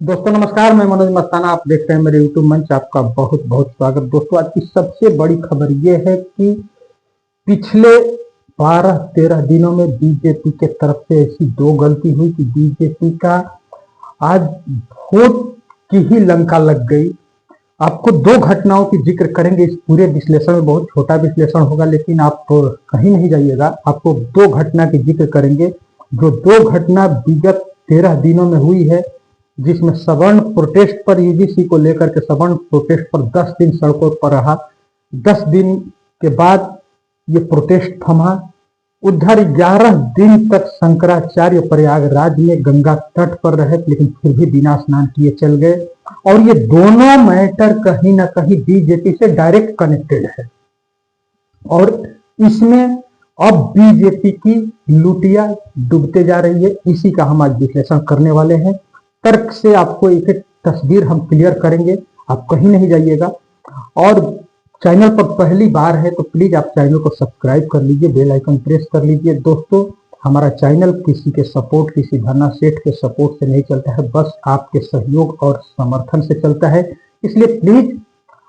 दोस्तों नमस्कार, मैं मनोज मस्ताना। आप देख रहे हैं मेरे यूट्यूब मंच। आपका बहुत बहुत स्वागत। दोस्तों आज की सबसे बड़ी खबर यह है कि पिछले 12-13 दिनों में बीजेपी के तरफ से ऐसी दो गलती हुई कि बीजेपी का आज वोट की ही लंका लग गई। आपको दो घटनाओं की जिक्र करेंगे। इस पूरे विश्लेषण में बहुत छोटा विश्लेषण होगा, लेकिन आप कहीं नहीं जाइएगा। आपको दो घटना की जिक्र करेंगे, जो दो घटना विगत 13 दिनों में हुई है, जिसमें सवर्ण प्रोटेस्ट पर यूजीसी को लेकर के सवर्ण प्रोटेस्ट पर 10 दिन सड़कों पर रहा। 10 दिन के बाद ये प्रोटेस्ट थमा। उधर 11 दिन तक शंकराचार्य प्रयागराज में गंगा तट पर रहे, लेकिन फिर भी बिना स्नान किए चल गए। और ये दोनों मैटर कहीं ना कहीं बीजेपी से डायरेक्ट कनेक्टेड है, और इसमें अब बीजेपी की लुटिया डूबते जा रही है। इसी का हम आज विश्लेषण करने वाले हैं। तर्क से आपको एक तस्वीर हम क्लियर करेंगे। आप कहीं नहीं जाइएगा। और चैनल पर पहली बार है तो प्लीज आप चैनल को सब्सक्राइब कर लीजिए, बेल आइकन प्रेस कर लीजिए। दोस्तों हमारा चैनल किसी के सपोर्ट, किसी धरना सेठ के सपोर्ट से नहीं चलता है, बस आपके सहयोग और समर्थन से चलता है। इसलिए प्लीज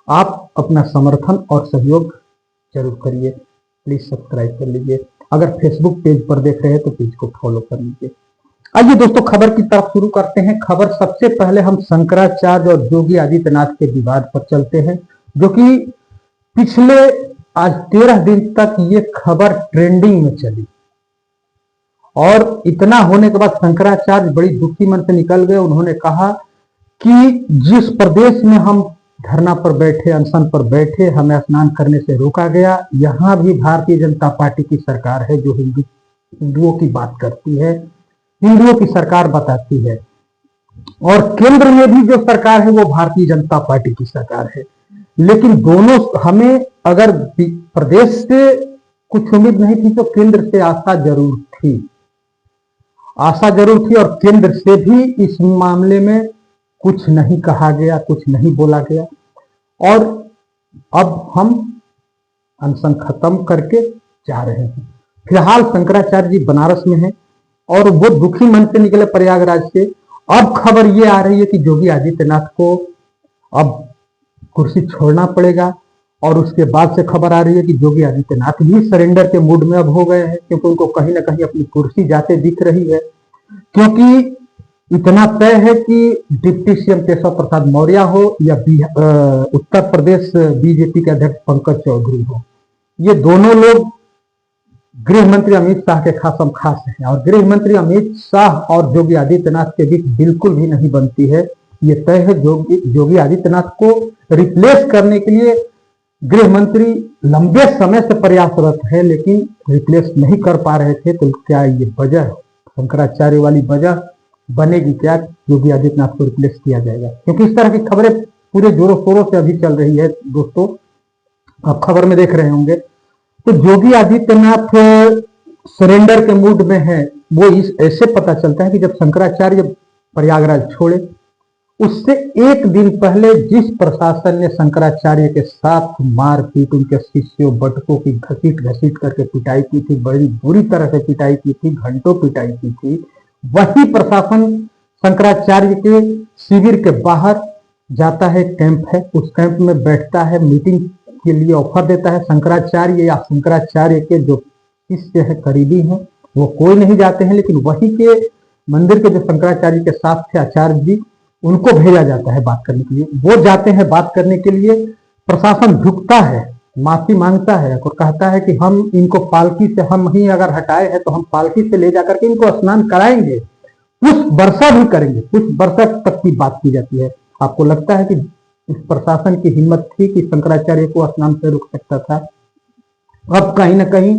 आप अपना समर्थन और सहयोग जरूर करिए। प्लीज सब्सक्राइब कर लीजिए। अगर फेसबुक पेज पर देख रहे हैं तो पेज को फॉलो कर लीजिए। आइए दोस्तों खबर की तरफ शुरू करते हैं। खबर सबसे पहले हम शंकराचार्य और योगी आदित्यनाथ के विवाद पर चलते हैं, जो कि पिछले आज 13 दिन तक ये खबर ट्रेंडिंग में चली। और इतना होने के बाद शंकराचार्य बड़ी दुखी मन से निकल गए। उन्होंने कहा कि जिस प्रदेश में हम धरना पर बैठे, अनशन पर बैठे, हमें स्नान करने से रोका गया, यहाँ भी भारतीय जनता पार्टी की सरकार है जो हिंदुओं की बात करती है, हिंदुओं की सरकार बताती है। और केंद्र में भी जो सरकार है वो भारतीय जनता पार्टी की सरकार है। लेकिन दोनों, हमें अगर प्रदेश से कुछ उम्मीद नहीं थी तो केंद्र से आशा जरूर थी, आशा जरूर थी। और केंद्र से भी इस मामले में कुछ नहीं कहा गया, कुछ नहीं बोला गया। और अब हम अनशन खत्म करके जा रहे हैं। फिलहाल शंकराचार्य जी बनारस में हैं और वो दुखी मन से निकले प्रयागराज से। अब खबर ये आ रही है कि योगी आदित्यनाथ को अब कुर्सी छोड़ना पड़ेगा। और उसके बाद से खबर आ रही है कि योगी आदित्यनाथ भी सरेंडर के मूड में अब हो गए हैं, क्योंकि उनको कहीं ना कहीं अपनी कुर्सी जाते दिख रही है। क्योंकि इतना तय है कि डिप्टी सीएम केशव प्रसाद मौर्य हो या उत्तर प्रदेश बीजेपी के अध्यक्ष पंकज चौधरी हो, ये दोनों लोग गृह मंत्री अमित शाह के खासम खास हैं। और गृह मंत्री अमित शाह और योगी आदित्यनाथ के बीच बिल्कुल भी नहीं बनती है। ये तय है योगी आदित्यनाथ को रिप्लेस करने के लिए गृह मंत्री लंबे समय से प्रयासरत है, लेकिन रिप्लेस नहीं कर पा रहे थे। तो क्या ये वजह, शंकराचार्य वाली वजह बनेगी क्या, योगी आदित्यनाथ को रिप्लेस किया जाएगा? क्योंकि इस तरह की खबरें पूरे जोरों शोरों से अभी चल रही है। दोस्तों आप खबर में देख रहे होंगे तो योगी आदित्यनाथ सरेंडर के मूड में है। वो इस ऐसे पता चलता है कि जब शंकराचार्य प्रयागराज छोड़े, उससे एक दिन पहले जिस प्रशासन ने शंकराचार्य के साथ मारपीट, उनके शिष्यों बटकों की घसीट घसीट करके पिटाई की थी, बड़ी बुरी तरह से पिटाई की थी, घंटों पिटाई की थी, वही प्रशासन शंकराचार्य के शिविर के बाहर जाता है। कैंप है, उस कैंप में बैठता है, मीटिंग के लिए ऑफर देता है। शंकराचार्य या शंकराचार्य के जो शिष्य है, करीबी हैं, वो कोई नहीं जाते हैं, लेकिन वही के मंदिर के जो शंकराचार्य के साथ थे आचार्य जी, उनको भेजा जाता है बात करने के लिए। वो जाते हैं बात करने के लिए। प्रशासन झुकता है, माफी मांगता है और कहता है कि हम इनको पालकी से, हम ही अगर हटाए हैं तो हम पालकी से ले जाकर के इनको स्नान कराएंगे, कुछ वर्षा भी करेंगे। कुछ वर्षा तक की बात की जाती है। आपको लगता है कि इस प्रशासन की हिम्मत थी कि शंकराचार्य को स्नान से रोक सकता था? अब कहीं ना कहीं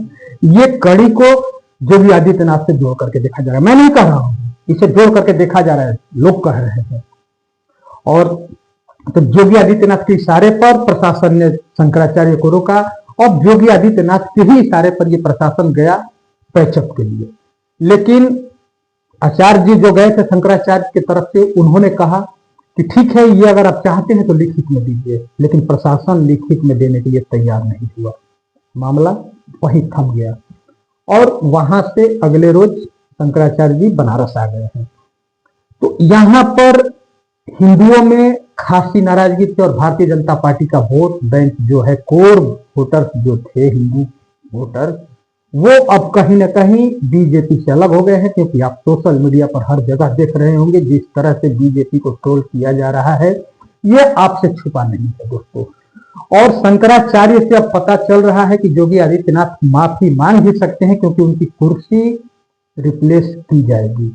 ये कड़ी को योगी आदित्यनाथ से जोड़ करके देखा जा रहा है। मैं नहीं कह रहा हूं, इसे जोड़ करके देखा जा रहा है, लोग कह रहे हैं। और तो योगी आदित्यनाथ के इशारे पर प्रशासन ने शंकराचार्य को रोका, और योगी आदित्यनाथ के ही इशारे पर यह प्रशासन गया पैचअप के लिए। लेकिन आचार्य जी जो गए थे शंकराचार्य की तरफ से, उन्होंने कहा कि ठीक है, ये अगर आप चाहते हैं तो लिखित में दीजिए। लेकिन प्रशासन लिखित में देने के लिए तैयार नहीं हुआ। मामला वहीं थम गया और वहां से अगले रोज शंकराचार्य जी बनारस आ गए हैं। तो यहां पर हिंदुओं में खासी नाराजगी थी और भारतीय जनता पार्टी का वोट बैंक जो है, कोर वोटर्स जो थे हिंदू वोटर, वो अब कहीं ना कहीं बीजेपी से अलग हो गए हैं। क्योंकि आप सोशल मीडिया पर हर जगह देख रहे होंगे जिस तरह से बीजेपी को ट्रोल किया जा रहा है, ये आपसे छुपा नहीं है दोस्तों। और शंकराचार्य से अब पता चल रहा है कि योगी आदित्यनाथ माफी मांग भी सकते हैं, क्योंकि उनकी कुर्सी रिप्लेस की जाएगी।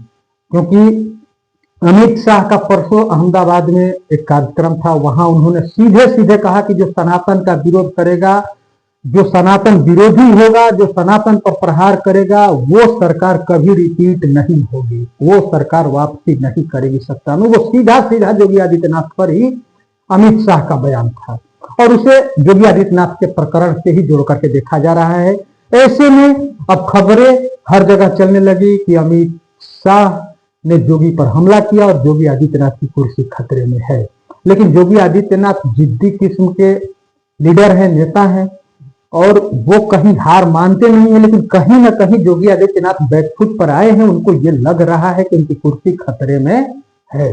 क्योंकि अमित शाह का परसों अहमदाबाद में एक कार्यक्रम था, वहां उन्होंने सीधे सीधे कहा कि जो सनातन का विरोध करेगा, जो सनातन विरोधी होगा, जो सनातन पर प्रहार करेगा, वो सरकार कभी रिपीट नहीं होगी, वो सरकार वापसी नहीं करेगी सत्ता में। वो सीधा सीधा योगी आदित्यनाथ पर ही अमित शाह का बयान था और उसे योगी आदित्यनाथ के प्रकरण से ही जोड़ करके देखा जा रहा है। ऐसे में अब खबरें हर जगह चलने लगी कि अमित शाह ने योगी पर हमला किया और योगी आदित्यनाथ की कुर्सी खतरे में है। लेकिन योगी आदित्यनाथ जिद्दी किस्म के लीडर हैं, नेता हैं, और वो कहीं हार मानते नहीं है। लेकिन कहीं ना कहीं योगी आदित्यनाथ बैकफुट पर आए हैं, उनको ये लग रहा है कि उनकी कुर्सी खतरे में है।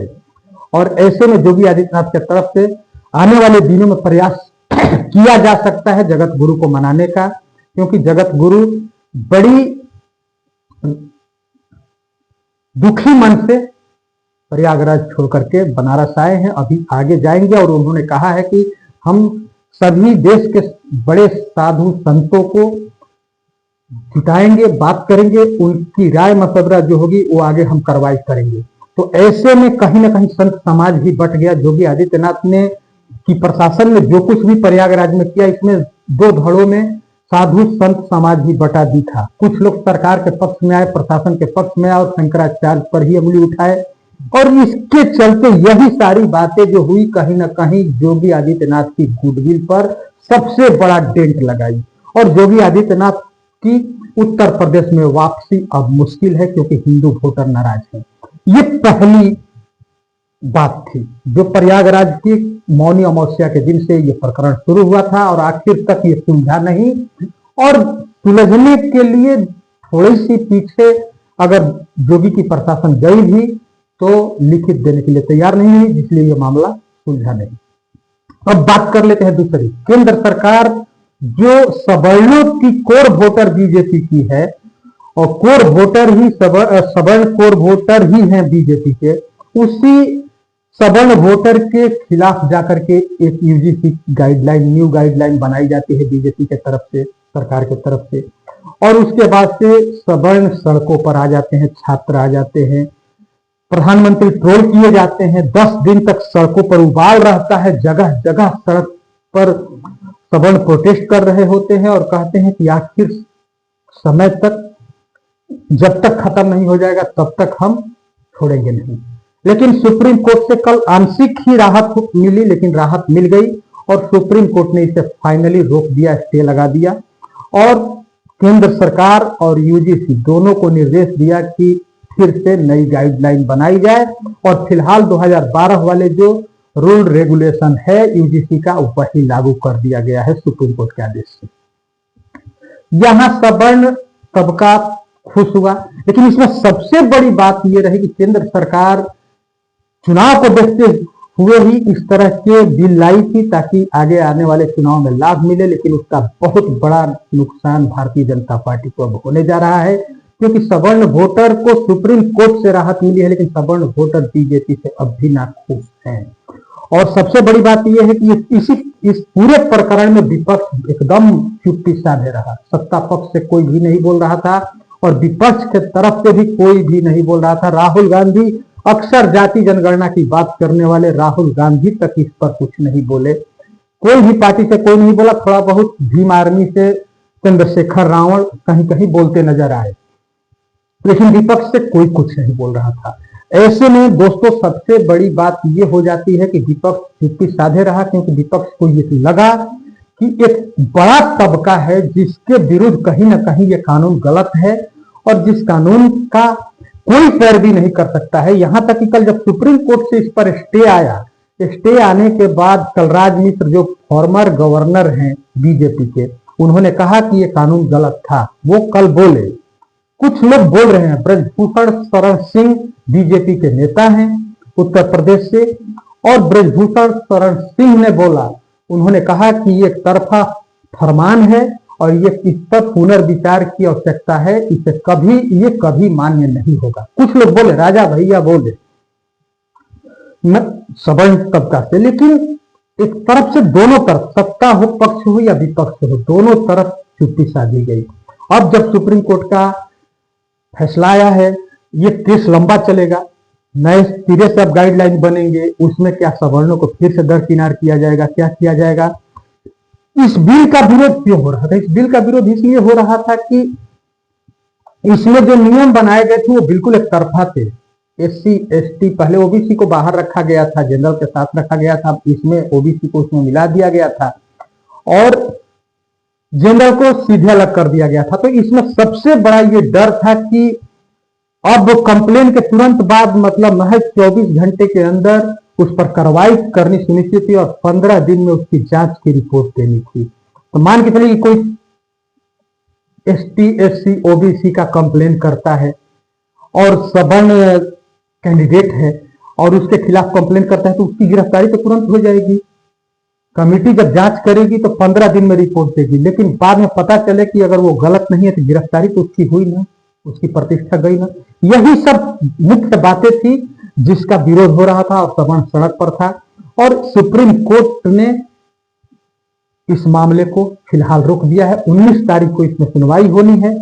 और ऐसे में योगी आदित्यनाथ की तरफ से आने वाले दिनों में प्रयास किया जा सकता है जगत गुरु को मनाने का, क्योंकि जगत गुरु बड़ी दुखी मन से प्रयागराज छोड़ करके बनारस आए हैं, अभी आगे जाएंगे। और उन्होंने कहा है कि हम सभी देश के बड़े साधु संतों को जुटाएंगे, बात करेंगे, उनकी राय मशवरा जो होगी वो आगे हम कार्रवाई करेंगे। तो ऐसे में कहीं ना कहीं संत समाज भी बट गया। योगी आदित्यनाथ ने कि प्रशासन ने जो कुछ भी प्रयागराज में किया, इसमें दो धड़ों में साधु संत समाज भी बटा दी था। कुछ लोग सरकार के पक्ष में आए, प्रशासन के पक्ष में आए और शंकराचार्य पर ही उंगली उठाए। और इसके चलते यही सारी बातें जो हुई, कहीं ना कहीं योगी आदित्यनाथ की गुडविल पर सबसे बड़ा डेंट लगाई। और योगी आदित्यनाथ की उत्तर प्रदेश में वापसी अब मुश्किल है, क्योंकि हिंदू वोटर नाराज हैं। ये पहली बात थी जो प्रयागराज की मौनी अमावस्या के दिन से ये प्रकरण शुरू हुआ था और आखिर तक ये सुलझा नहीं। और सुलझने के लिए थोड़ी सी पीछे अगर योगी की प्रशासन गई भी तो लिखित देने के लिए तैयार नहीं हुई, इसलिए ये मामला सुलझा नहीं। अब बात कर लेते हैं दूसरी। केंद्र सरकार जो सवर्णों की कोर वोटर बीजेपी की है, और कोर वोटर ही सवर्ण कोर वोटर ही हैं बीजेपी के, उसी सवर्ण वोटर के खिलाफ जाकर के एक यूजीसी गाइडलाइन, न्यू गाइडलाइन बनाई जाती है बीजेपी के तरफ से, सरकार के तरफ से। और उसके बाद से सवर्ण सड़कों पर आ जाते हैं, छात्र आ जाते हैं, प्रधानमंत्री ट्रोल किए जाते हैं, 10 दिन तक सड़कों पर उबाल रहता है, जगह जगह सड़क पर सवर्ण प्रोटेस्ट कर रहे होते हैं और कहते हैं कि आखिर समय तक, जब तक खत्म नहीं हो जाएगा तब तक हम छोड़ेंगे नहीं। लेकिन सुप्रीम कोर्ट से कल आंशिक ही राहत मिली, लेकिन राहत मिल गई और सुप्रीम कोर्ट ने इसे फाइनली रोक दिया, स्टे लगा दिया। और केंद्र सरकार और यूजीसी दोनों को निर्देश दिया कि फिर से नई गाइडलाइन बनाई जाए और फिलहाल 2012 वाले जो रूल रेगुलेशन है यूजीसी का, वही लागू कर दिया गया है सुप्रीम कोर्ट के आदेश से। यहां सवर्ण तबका खुश हुआ, लेकिन इसमें सबसे बड़ी बात यह रही कि केंद्र सरकार चुनाव को देखते हुए ही इस तरह के बिल लाई थी ताकि आगे आने वाले चुनाव में लाभ मिले। लेकिन उसका बहुत बड़ा नुकसान भारतीय जनता पार्टी को अब होने जा रहा है, क्योंकि सवर्ण वोटर को सुप्रीम कोर्ट से राहत मिली है, लेकिन सवर्ण वोटर बीजेपी से अब भी नाखुश हैं। और सबसे बड़ी बात यह है कि इस पूरे प्रकरण में विपक्ष एकदम चुप्पी साधे रहा। सत्ता पक्ष से कोई भी नहीं बोल रहा था और विपक्ष के तरफ से भी कोई भी नहीं बोल रहा था। राहुल गांधी, अक्सर जाति जनगणना की बात करने वाले राहुल गांधी तक इस पर कुछ नहीं बोले। कोई भी पार्टी से कोई नहीं बोला। थोड़ा बहुत भीम आर्मी से चंद्रशेखर रावण कहीं कहीं बोलते नजर आए, लेकिन विपक्ष से कोई कुछ नहीं बोल रहा था। ऐसे में दोस्तों सबसे बड़ी बात यह हो जाती है कि विपक्ष चुप्पी साधे रहा, क्योंकि विपक्ष को ये लगा कि एक बड़ा तबका है जिसके विरुद्ध कहीं ना कहीं ये कानून गलत है और जिस कानून का कोई पैरवी नहीं कर सकता है। यहां तक कि कल जब सुप्रीम कोर्ट से इस पर स्टे आया, स्टे आने के बाद कलराज मिश्र जो फॉर्मर गवर्नर हैं बीजेपी के, उन्होंने कहा कि ये कानून गलत था। वो कल बोले। कुछ लोग बोल रहे हैं, ब्रजभूषण शरण सिंह बीजेपी के नेता हैं उत्तर प्रदेश से, और ब्रजभूषण शरण सिंह ने बोला, उन्होंने कहा कि ये एक तरफा फरमान है और ये इस पर पुनर्विचार की आवश्यकता है, ये कभी मान्य नहीं होगा। कुछ लोग बोले, राजा भैया बोले सवर्ण तबका से, लेकिन एक तरफ से दोनों तरफ, सत्ता हो, पक्ष हो या विपक्ष हो, दोनों तरफ चुप्पी साधी गई। अब जब सुप्रीम कोर्ट का फैसला आया है, ये केस लंबा चलेगा, नए सिरे से अब गाइडलाइन बनेंगे, उसमें क्या सवर्णों को फिर से दरकिनार किया जाएगा, क्या किया जाएगा। इस बिल का विरोध क्यों हो रहा था? इस बिल का विरोध इसलिए हो रहा था कि इसमें जो नियम बनाए गए थे वो बिल्कुल एक तरफा थे। SC ST पहले OBC को बाहर रखा गया था, जनरल के साथ रखा गया था, इसमें OBC को उसमें मिला दिया गया था और जनरल को सीधे अलग कर दिया गया था। तो इसमें सबसे बड़ा ये डर था कि अब कंप्लेन के तुरंत बाद, मतलब महज 24 घंटे के अंदर उस पर कार्रवाई करनी सुनिश्चित थी और 15 दिन में उसकी जांच की रिपोर्ट देनी थी। तो मान के चलिए कोई ST SC OBC का कंप्लेन करता है और सवर्ण कैंडिडेट है और उसके खिलाफ कंप्लेन करता है, तो उसकी गिरफ्तारी तो तुरंत हो जाएगी। कमेटी जब जांच करेगी तो 15 दिन में रिपोर्ट देगी, लेकिन बाद में पता चले कि अगर वो गलत नहीं है तो गिरफ्तारी तो उसकी हुई ना, उसकी प्रतिष्ठा गई ना। यही सब मुख्य बातें थी जिसका विरोध हो रहा था और सवर्ण सड़क पर था और सुप्रीम कोर्ट ने इस मामले को फिलहाल रोक दिया है। 19 तारीख को इसमें सुनवाई होनी है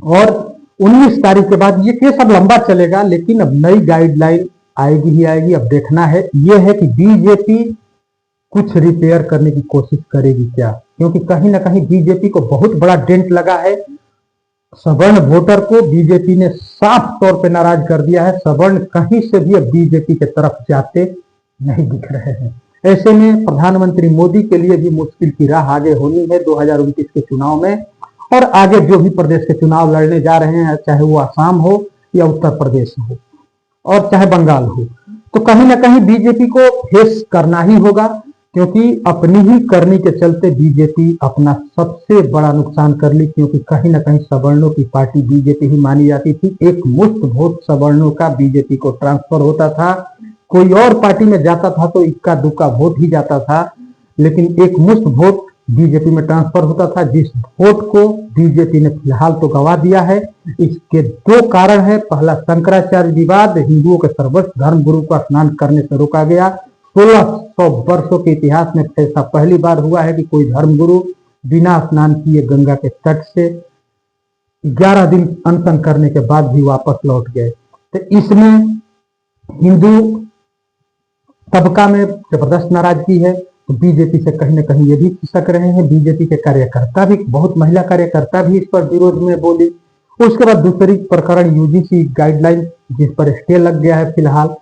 और 19 तारीख के बाद ये केस अब लंबा चलेगा, लेकिन अब नई गाइडलाइन आएगी ही आएगी। अब देखना है ये है कि बीजेपी कुछ रिपेयर करने की कोशिश करेगी क्या, क्योंकि कहीं ना कहीं बीजेपी को बहुत बड़ा डेंट लगा है। सवर्ण वोटर को बीजेपी ने साफ तौर पे नाराज कर दिया है। सवर्ण कहीं से भी अब बीजेपी के तरफ जाते नहीं दिख रहे हैं। ऐसे में प्रधानमंत्री मोदी के लिए भी मुश्किल की राह आगे होनी है 2029 के चुनाव में, और आगे जो भी प्रदेश के चुनाव लड़ने जा रहे हैं, चाहे वो आसाम हो या उत्तर प्रदेश हो और चाहे बंगाल हो, तो कहीं ना कहीं बीजेपी को फेस करना ही होगा, क्योंकि अपनी ही करनी के चलते बीजेपी अपना सबसे बड़ा नुकसान कर ली। क्योंकि कहीं ना कहीं सवर्णों की पार्टी बीजेपी ही मानी जाती थी। एक मुश्त वोट सवर्णों का बीजेपी को ट्रांसफर होता था, कोई और पार्टी में जाता था तो इक्का दुक्का वोट ही जाता था, लेकिन एक मुश्त वोट बीजेपी में ट्रांसफर होता था, जिस वोट को बीजेपी ने फिलहाल तो गंवा दिया है। इसके दो कारण है। पहला, शंकराचार्य विवाद, हिंदुओं के सर्वोच्च धर्म गुरु का स्नान करने से रोका गया। 1600 वर्षों के इतिहास में ऐसा पहली बार हुआ है कि कोई धर्मगुरु बिना स्नान किए गंगा के तट से 11 दिन अनशन करने के बाद भी वापस लौट गए। तो इसमें हिंदू तबका में जबरदस्त नाराजगी है। तो बीजेपी से कहीं ना कहीं ये भी खिसक रहे हैं। बीजेपी के कार्यकर्ता भी, बहुत महिला कार्यकर्ता भी इस पर विरोध में बोली। उसके बाद दूसरी प्रकरण UGC गाइडलाइन, जिस पर स्टे लग गया है फिलहाल,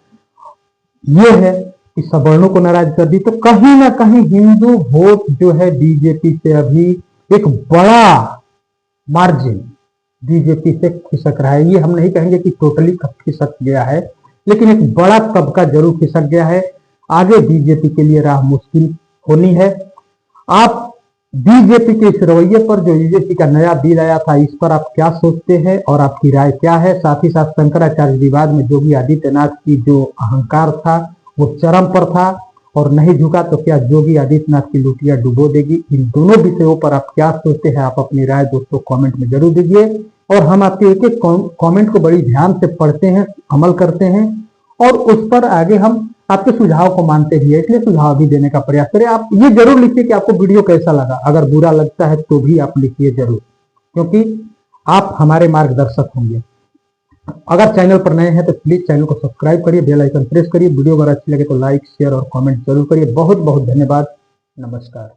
ये है कि सवर्णों को नाराज कर दी। तो कहीं ना कहीं हिंदू वोट जो है बीजेपी से अभी एक बड़ा मार्जिन बीजेपी से खिसक रहा है। ये हम नहीं कहेंगे कि टोटली खिसक गया है, लेकिन एक बड़ा तबका जरूर खिसक गया है। आगे बीजेपी के लिए राह मुश्किल होनी है। आप बीजेपी के इस रवैये पर, जो UGC का नया बिल आया था, इस पर आप क्या सोचते हैं और आपकी राय क्या है? साथ ही साथ शंकराचार्य विवाद में योगी आदित्यनाथ की जो अहंकार था वो चरम पर था और नहीं झुका, तो क्या योगी आदित्यनाथ की लुटिया डुबो देगी? इन दोनों विषयों पर आप क्या सोचते हैं? आप अपनी राय दोस्तों कमेंट में जरूर दीजिए और हम आपके एक एक कमेंट को बड़ी ध्यान से पढ़ते हैं, अमल करते हैं और उस पर आगे हम आपके सुझाव को मानते भी है, इसलिए सुझाव भी देने का प्रयास करें। आप ये जरूर लिखिए कि आपको वीडियो कैसा लगा। अगर बुरा लगता है तो भी आप लिखिए जरूर, क्योंकि आप हमारे मार्गदर्शक होंगे। अगर चैनल पर नए हैं तो प्लीज चैनल को सब्सक्राइब करिए, बेल आइकन प्रेस करिए। वीडियो अगर अच्छी लगे तो लाइक, शेयर और कमेंट जरूर करिए। बहुत बहुत धन्यवाद। नमस्कार।